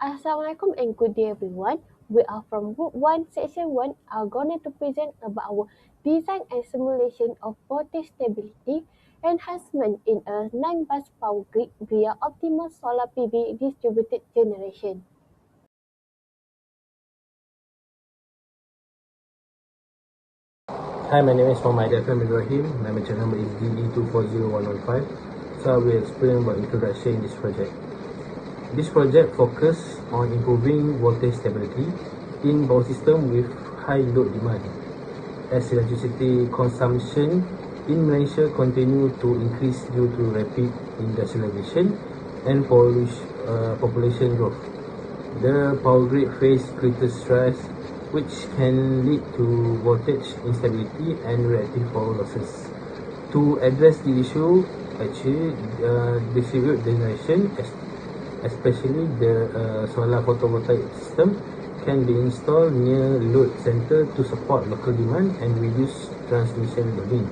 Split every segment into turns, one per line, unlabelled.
Assalamualaikum and good day everyone. We are from Group 1, Section 1 are going to present about our design and simulation of voltage stability enhancement in a 9-bus power grid via optimal solar PV distributed generation.
Hi, my name is Muhammad Afam Ibrahim. My mentor number is DE240115. So I will explain about introduction in this project. This project focuses on improving voltage stability in power system with high load demand. As electricity consumption in Malaysia continue to increase due to rapid industrialization and population growth. The power grid face greater stress, which can lead to voltage instability and reactive power losses. To address the issue, distribute generation, especially the solar photovoltaic system, can be installed near load center to support local demand and reduce transmission loading.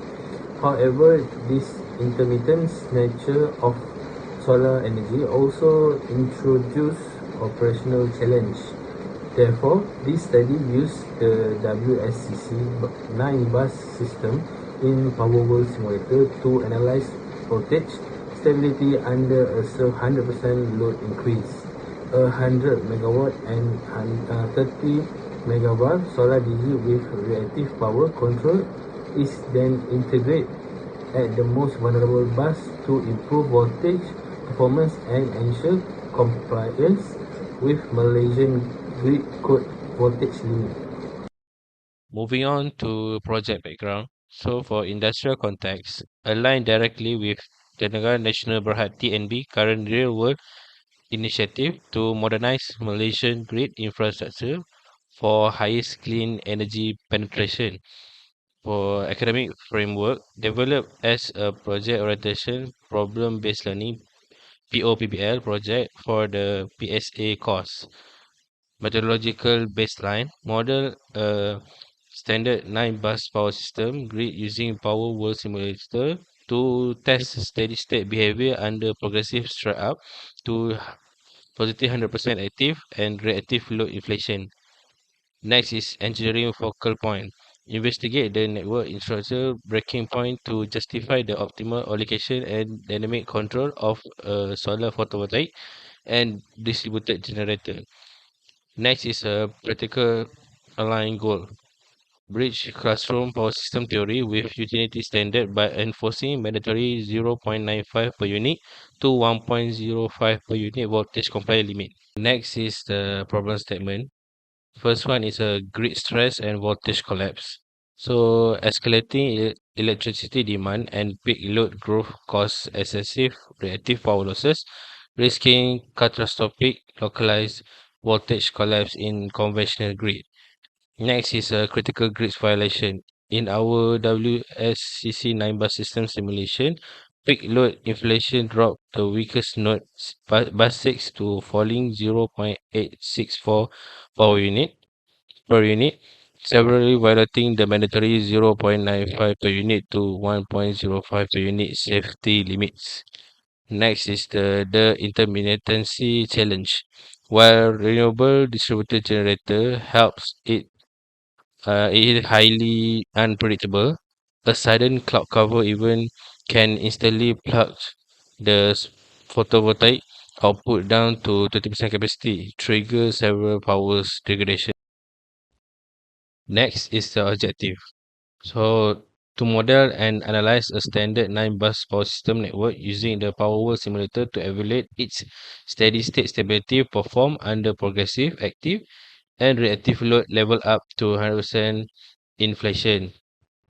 However, this intermittent nature of solar energy also introduce operational challenge. Therefore, this study used the WSCC 9-bus system in Powerworld Simulator to analyze voltage stability under a 100% load increase. A 100 megawatt and 30 megawatt solar DG with reactive power control is then integrated at the most vulnerable bus to improve voltage performance and ensure compliance with Malaysian grid code voltage limit.
Moving on to project background. So for industrial context, align directly with the Negara Nasional Berhad TNB current real-world initiative to modernize Malaysian grid infrastructure for highest clean energy penetration. For academic framework, developed as a project orientation problem-based learning POPBL project for the PSA course. Methodological baseline model standard 9-bus power system grid using Power World Simulator to test steady state behavior under progressive straight up to positive 100% active and reactive load inflation. Next is engineering focal point. Investigate the network infrastructure breaking point to justify the optimal allocation and dynamic control of a solar photovoltaic and distributed generator. Next is a practical aligned goal. Bridge classroom power system theory with utility standard by enforcing mandatory 0.95 per unit to 1.05 per unit voltage compliant limit. Next is the problem statement. First one is a grid stress and voltage collapse. So escalating electricity demand and peak load growth cause excessive reactive power losses, risking catastrophic localized voltage collapse in conventional grid. Next is a critical grids violation. In our WSCC 9-bus system simulation, peak load inflation dropped the weakest node bus 6 to falling 0.864 power unit per unit, severely violating the mandatory 0.95 per unit to 1.05 per unit safety limits. Next is the intermittency challenge. While renewable distributed generator helps it is highly unpredictable. A sudden cloud cover event can instantly plug the photovoltaic output down to 30% capacity, trigger several powers degradation. Next is the objective. So to model and analyze a standard 9-bus power system network using the Powerworld simulator to evaluate its steady state stability performed under progressive, active, and reactive load level up to 100% inflation.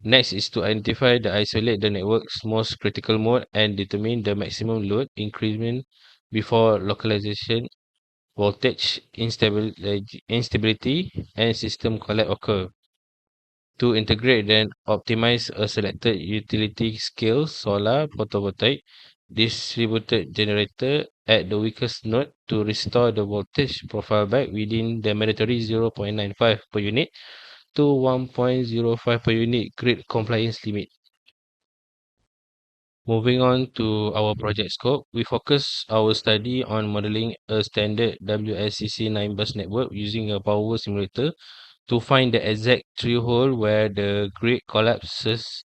Next is to identify the isolate the network's most critical mode and determine the maximum load increment before localization, voltage instability, and system collapse occur. To integrate then optimize a selected utility scale solar photovoltaic distributed generator at the weakest node to restore the voltage profile back within the mandatory 0.95 per unit to 1.05 per unit grid compliance limit. Moving on to our project scope, we focus our study on modeling a standard WSCC 9 bus network using a power simulator to find the exact threshold where the grid collapses.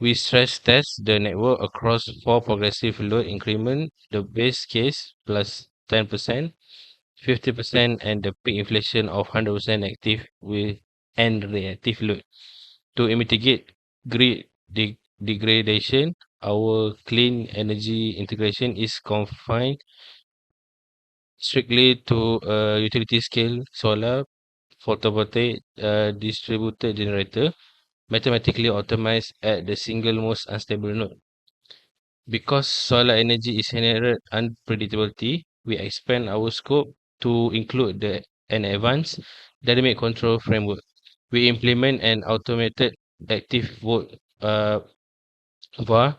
We stress test the network across four progressive load increments: the base case plus 10%, 50%, and the peak inflation of 100% active with and reactive load. To mitigate grid degradation, our clean energy integration is confined strictly to utility scale solar photovoltaic distributed generator, mathematically optimized at the single most unstable node. Because solar energy is inherent unpredictability, we expand our scope to include an advanced dynamic control framework. We implement an automated active volt VAR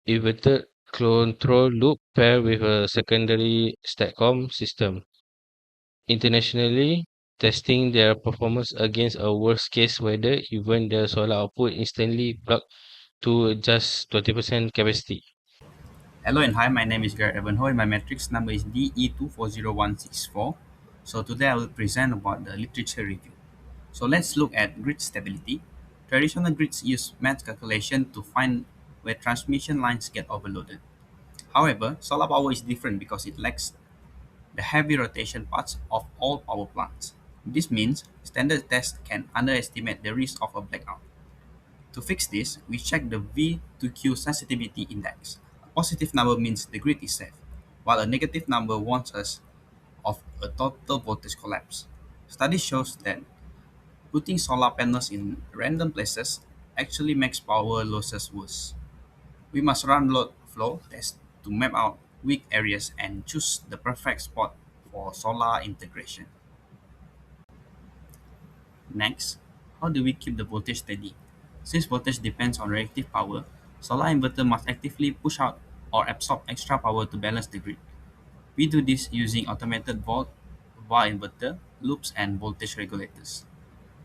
inverted control loop paired with a secondary STATCOM system, internationally testing their performance against a worst case weather even the solar output instantly plugged to just 20% capacity.
Hello and hi, my name is Garrett Evanhoy. My matrix number is DE240164. So today I will present about the literature review. So let's look at grid stability. Traditional grids use math calculation to find where transmission lines get overloaded. However, solar power is different because it lacks the heavy rotation parts of all power plants. This means standard tests can underestimate the risk of a blackout. To fix this, we check the V to Q sensitivity index. A positive number means the grid is safe, while a negative number warns us of a total voltage collapse. Study shows that putting solar panels in random places actually makes power losses worse. We must run load flow tests to map out weak areas and choose the perfect spot for solar integration. Next, how do we keep the voltage steady? Since voltage depends on reactive power, solar inverter must actively push out or absorb extra power to balance the grid. We do this using automated VAR inverter, loops, and voltage regulators.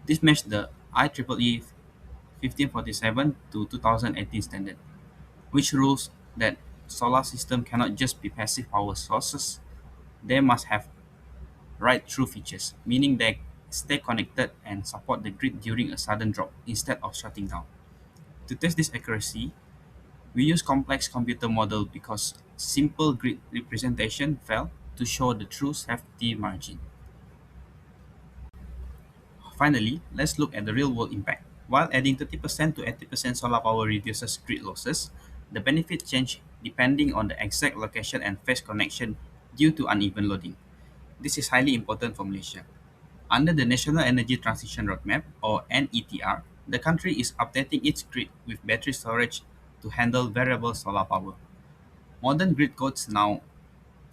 This matches the IEEE 1547 to 2018 standard, which rules that solar system cannot just be passive power sources, they must have ride-through features, meaning they stay connected and support the grid during a sudden drop instead of shutting down. To test this accuracy, we use complex computer model because simple grid representation fail to show the true safety margin. Finally, let's look at the real-world impact. While adding 30% to 80% solar power reduces grid losses, the benefit change depending on the exact location and phase connection due to uneven loading. This is highly important for Malaysia. Under the National Energy Transition Roadmap, or NETR, the country is updating its grid with battery storage to handle variable solar power. Modern grid codes now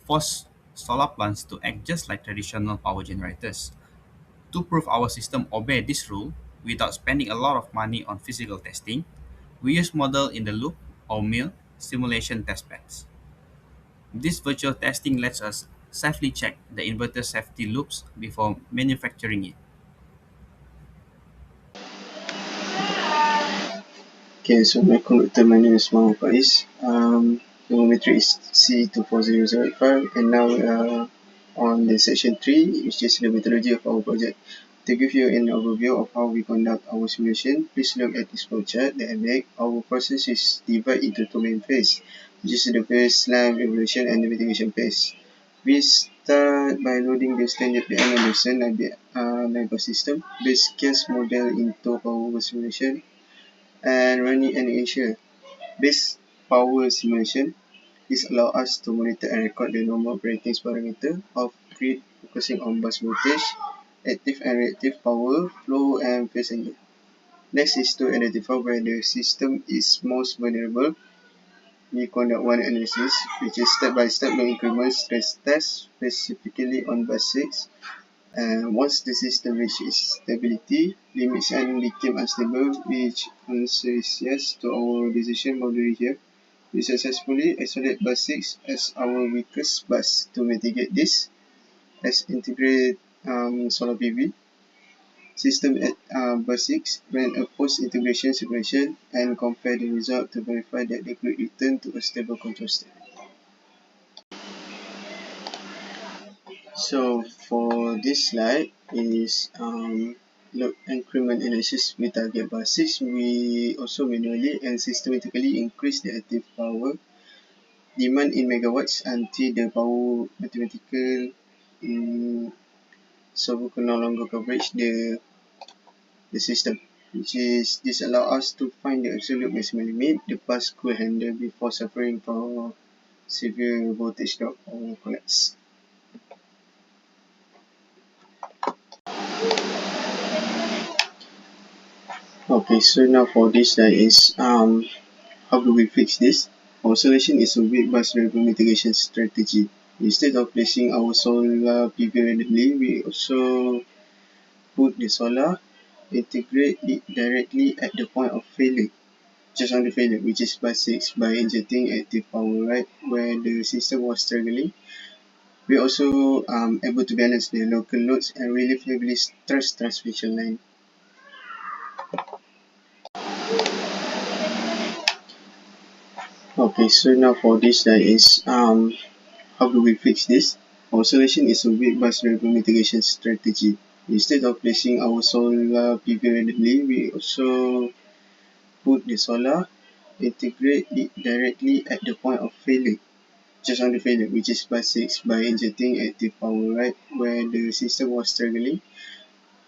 force solar plants to act just like traditional power generators. To prove our system obey this rule without spending a lot of money on physical testing, we use model in the loop or mill simulation testbeds. This virtual testing lets us safely check the inverter safety loops before manufacturing it.
Okay, so my conductor, my name is Muhammad Faiz. Thermometry is C24005, and now we are on the section 3, which is the methodology of our project. To give you an overview of how we conduct our simulation, please look at this flowchart that I make. Our process is divided into two main phases, which is the baseline evaluation and the mitigation phase. We start by loading the standard PM Anderson NIBA system, base case model into our simulation, and running an initial base power simulation. This allows us to monitor and record the normal operating parameter of grid, focusing on bus voltage, active and reactive power, flow, and phase angle. Next is to identify where the system is most vulnerable. We conduct one analysis, which is step-by-step load increment stress test, specifically on bus 6. And once the system reaches stability limits and became unstable, which answer is yes to our decision boundary here. We successfully isolate bus 6 as our weakest bus. To mitigate this, let's integrate solar PV system at bus 6, run a post-integration simulation, and compare the result to verify that the grid return to a stable control state. So for this slide is load increment analysis. We target bus 6. We also manually and systematically increase the active power demand in megawatts until the power mathematical solver can no longer coverage the system, which is this allow us to find the absolute maximum limit the bus could handle before suffering from severe voltage drop or collapse. Okay, so now for this slide is how do we fix this? Our solution is a weak bus variable mitigation strategy. Instead of placing our solar PV randomly, we also put the solar, integrate it directly at the point of failure, just on the failure, which is bus 6, by injecting active power right where the system was struggling. We also able to balance the local loads and relieve heavily stressed transmission line. Okay, so now for this slide is how do we fix this? Our solution is a weak bus variable mitigation strategy. Instead of placing our solar PV randomly, we also put the solar, integrate it directly at the point of failure, just on the failure, which is bus 6, by injecting active power right where the system was struggling.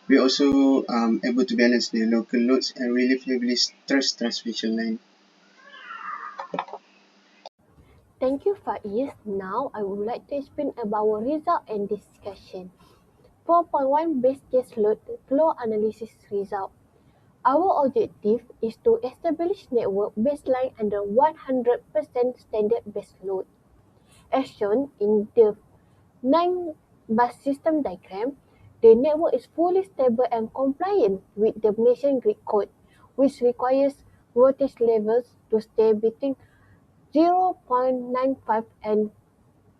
We also able to balance the local loads and relieve heavily stressed transmission line.
Thank you, Faiz. Now I would like to explain about our result and discussion. 4.1 Base Case Load Flow Analysis Result. Our objective is to establish network baseline under 100% standard base load. As shown in the 9-bus system diagram, the network is fully stable and compliant with the Malaysian grid code, which requires voltage levels to stay between 0.95 and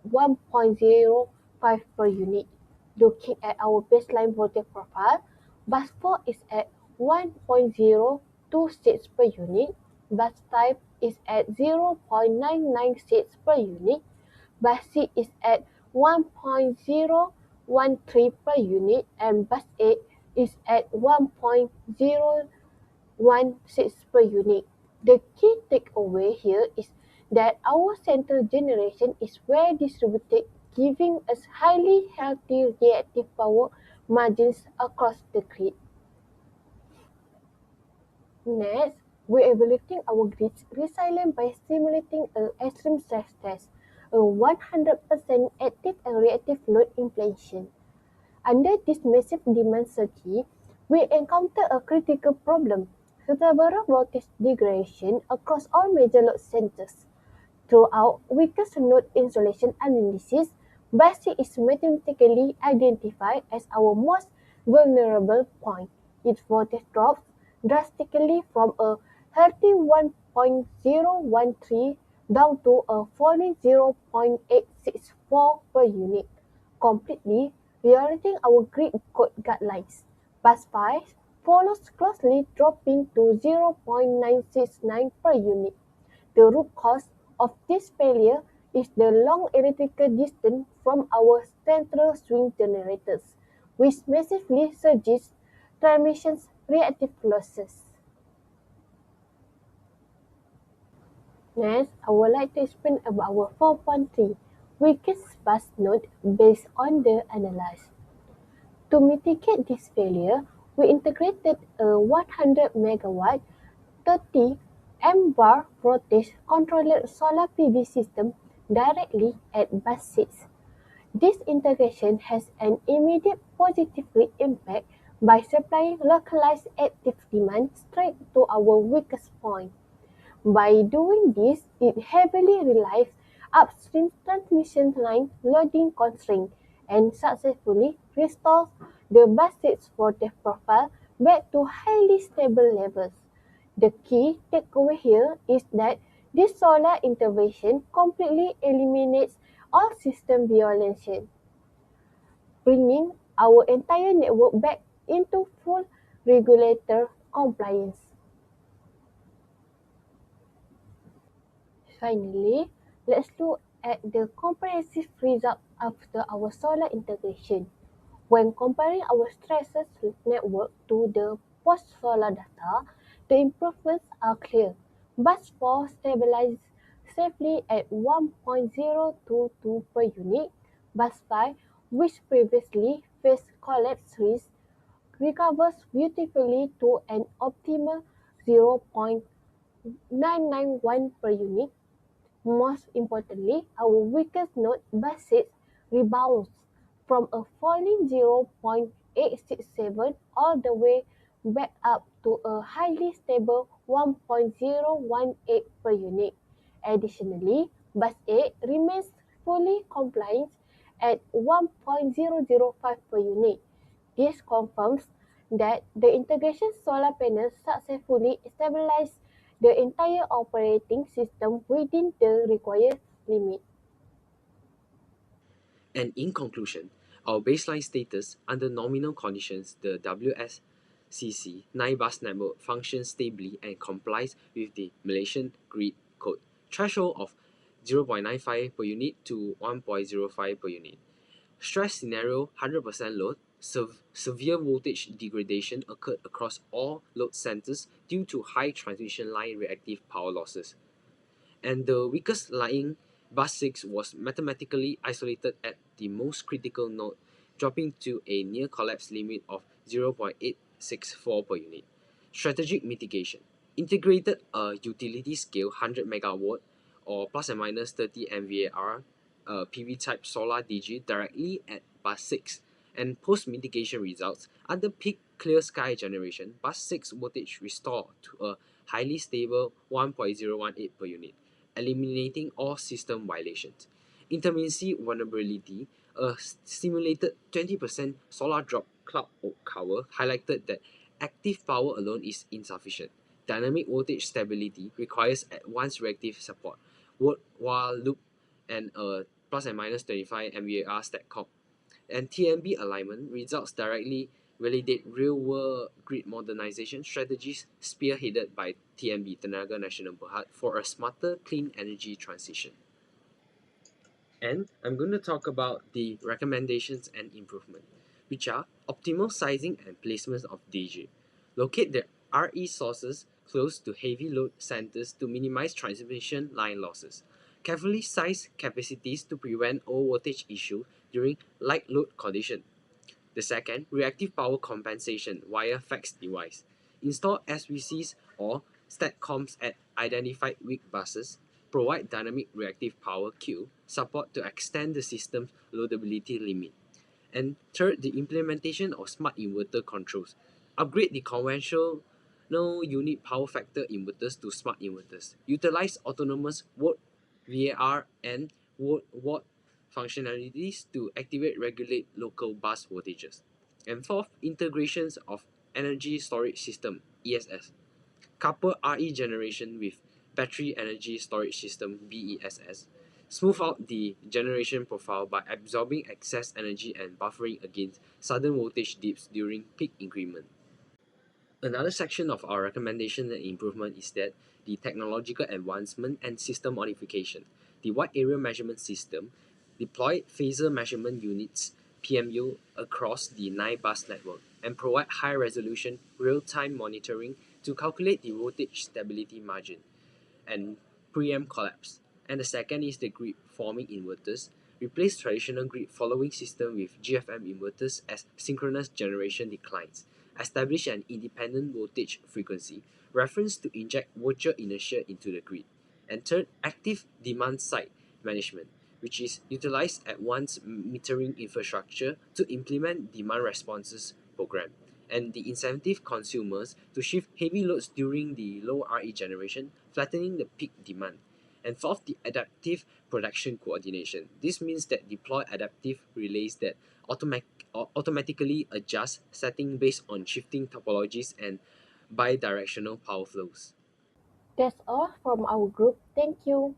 1.05 per unit. Looking at our baseline voltage profile, bus 4 is at 1.026 per unit, bus 5 is at 0.996 per unit, bus 6 is at 1.013 per unit, and bus 8 is at 1.016 per unit. The key takeaway here is that our central generation is well distributed, giving us highly healthy reactive power margins across the grid. Next, we're evaluating our grid's resilience by simulating an extreme stress test, a 100% active and reactive load inflation. Under this massive demand surge, we encounter a critical problem: severe voltage degradation across all major load centers. Throughout weakest node insolation analysis, bus is mathematically identified as our most vulnerable point. Its voltage drops drastically from a healthy 1.013 down to a falling 0.864 per unit, completely violating our grid code guidelines. Bus 5 follows closely, dropping to 0.969 per unit. The root cause of this failure is the long electrical distance from our central swing generators, which massively surges transmission's reactive losses. Next, I would like to explain about our 4.3 weakest bus node based on the analysis. To mitigate this failure, we integrated a 100 megawatt 30 mVar voltage controlled solar PV system directly at bus 6. This integration has an immediate positive impact by supplying localized active demand straight to our weakest point. By doing this, it heavily relieves upstream transmission line loading constraints and successfully restores the bus 6 voltage profile back to highly stable levels. The key takeaway here is that this solar intervention completely eliminates all system violation, bringing our entire network back into full regulator compliance. Finally, let's look at the comprehensive result after our solar integration. When comparing our stresses network to the post-solar data, the improvements are clear. Bus 4 stabilizes safely at 1.022 per unit. Bus 5, which previously faced collapse risk, recovers beautifully to an optimal 0.991 per unit. Most importantly, our weakest node, bus 6, rebounds from a falling 0.867 all the way back up to a highly stable 1.018 per unit. Additionally, bus 8 remains fully compliant at 1.005 per unit. This confirms that the integration solar panels successfully stabilized the entire operating system within the required limit.
And in conclusion, our baseline status under nominal conditions, the WSCC 9-bus network functions stably and complies with the Malaysian Grid Code threshold of 0.95 per unit to 1.05 per unit. Stress scenario 100% load, severe voltage degradation occurred across all load centers due to high transmission line reactive power losses. And the weakest lying bus 6 was mathematically isolated at the most critical node, dropping to a near collapse limit of 0.864 per unit. Strategic mitigation integrated a utility scale 100 megawatt or plus and minus 30 MVAR PV type solar DG directly at bus 6, and post mitigation results under peak clear sky generation, bus 6 voltage restored to a highly stable 1.018 per unit, eliminating all system violations. Intermittency vulnerability, a simulated 20% solar drop cloud cover highlighted that active power alone is insufficient. Dynamic voltage stability requires advanced reactive support, while loop and a plus and minus 25 MVAR StatCom. And TNB alignment results directly validate real-world grid modernization strategies spearheaded by TNB, Tenaga Nasional Berhad, for a smarter clean energy transition. And I'm going to talk about the recommendations and improvement, which are optimal sizing and placement of DG. Locate the RE sources close to heavy load centers to minimize transmission line losses. Carefully size capacities to prevent overvoltage issue during light load condition. The second, reactive power compensation via fax device. Install SVCs or StatComs at identified weak buses. Provide dynamic reactive power queue support to extend the system's loadability limit. And third, the implementation of smart inverter controls. Upgrade the conventional unit power factor inverters to smart inverters. Utilize autonomous watt, VAR, and watt functionalities to activate regulate local bus voltages. And fourth, integrations of energy storage system ESS. Couple RE generation with battery energy storage system BESS. Smooth out the generation profile by absorbing excess energy and buffering against sudden voltage dips during peak increment. Another section of our recommendation and improvement is that the technological advancement and system modification. The wide area measurement system deployed phaser measurement units PMU across the 9-bus network and provide high resolution real-time monitoring to calculate the voltage stability margin and preempt collapse. And the second is the grid forming inverters. Replace traditional grid following system with GFM inverters as synchronous generation declines. Establish an independent voltage frequency reference to inject virtual inertia into the grid. And third, active demand side management, which is utilize advanced metering infrastructure to implement demand responses program and the incentive consumers to shift heavy loads during the low RE generation, flattening the peak demand. And fourth, the adaptive production coordination. This means that deploy adaptive relays that automatically adjust setting based on shifting topologies and bidirectional power flows.
That's all from our group. Thank you.